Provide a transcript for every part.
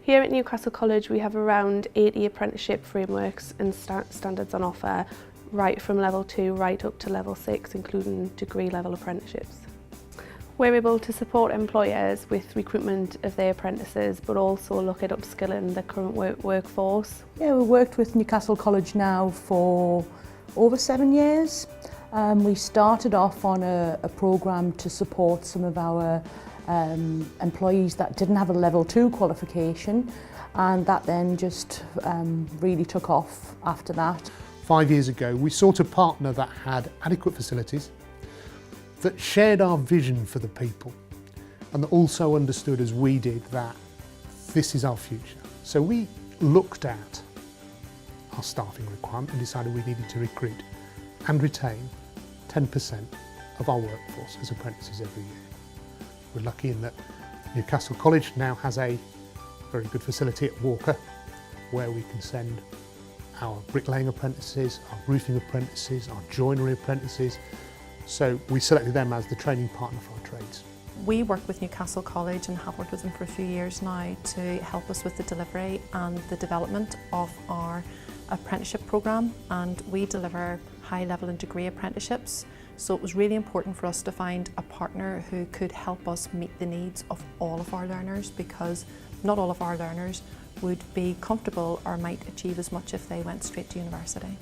Here at Newcastle College we have around 80 apprenticeship frameworks and standards on offer, right from level 2 right up to level 6, including degree level apprenticeships. We're able to support employers with recruitment of their apprentices, but also look at upskilling the current workforce. Yeah, we've worked with Newcastle College now for over 7 years. We started off on a programme to support some of our employees that didn't have a level 2 qualification, and that then just really took off after that. 5 years ago we sought a partner that had adequate facilities, that shared our vision for the people, and that also understood, as we did, that this is our future. So we looked at our staffing requirement and decided we needed to recruit and retain 10% of our workforce as apprentices every year. We're lucky in that Newcastle College now has a very good facility at Walker where we can send our bricklaying apprentices, our roofing apprentices, our joinery apprentices. So we selected them as the training partner for our trades. We work with Newcastle College and have worked with them for a few years now to help us with the delivery and the development of our apprenticeship programme, and we deliver high level and degree apprenticeships. So it was really important for us to find a partner who could help us meet the needs of all of our learners, because not all of our learners would be comfortable or might achieve as much if they went straight to university.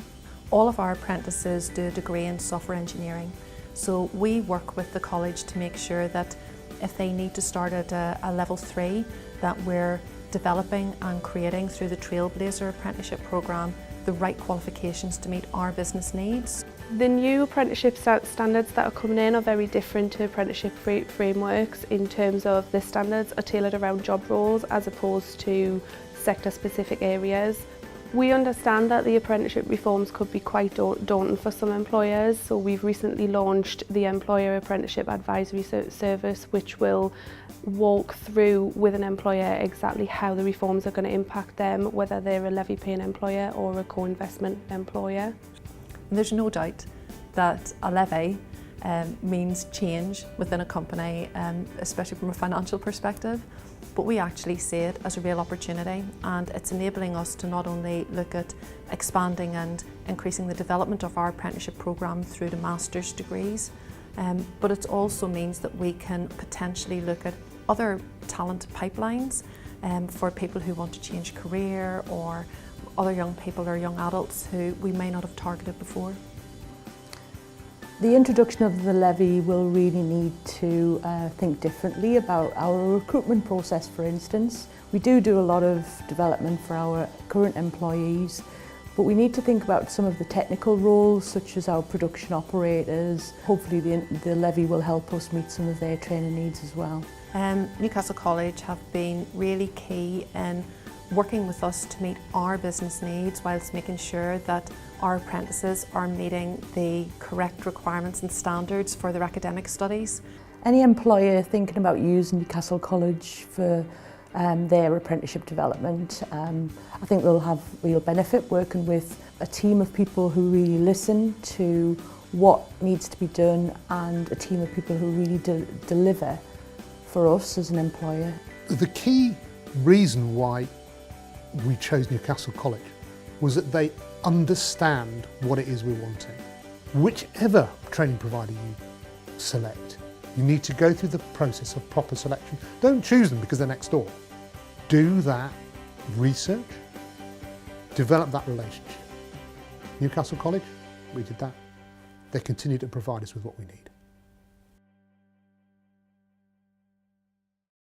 All of our apprentices do a degree in software engineering, so we work with the college to make sure that if they need to start at a level 3, that we're developing and creating through the Trailblazer apprenticeship programme the right qualifications to meet our business needs. The new apprenticeship standards that are coming in are very different to apprenticeship frameworks in terms of the standards are tailored around job roles as opposed to sector-specific areas. We understand that the apprenticeship reforms could be quite daunting for some employers, so we've recently launched the Employer Apprenticeship Advisory Service, which will walk through with an employer exactly how the reforms are going to impact them, whether they're a levy-paying employer or a co-investment employer. There's no doubt that a levy means change within a company, especially from a financial perspective, but we actually see it as a real opportunity, and it's enabling us to not only look at expanding and increasing the development of our apprenticeship programme through to master's degrees, but it also means that we can potentially look at other talent pipelines for people who want to change career, or other young people or young adults who we may not have targeted before. The introduction of the levy will really need to think differently about our recruitment process, for instance. We do a lot of development for our current employees, but we need to think about some of the technical roles, such as our production operators. Hopefully the levy will help us meet some of their training needs as well. Newcastle College have been really key in working with us to meet our business needs whilst making sure that our apprentices are meeting the correct requirements and standards for their academic studies. Any employer thinking about using Newcastle College for their apprenticeship development, I think they'll have real benefit working with a team of people who really listen to what needs to be done, and a team of people who really deliver for us as an employer. The key reason why we chose Newcastle College was that they understand what it is we're wanting. Whichever training provider you select, you need to go through the process of proper selection. Don't choose them because they're next door. Do that research, develop that relationship. Newcastle College, we did that. They continue to provide us with what we need.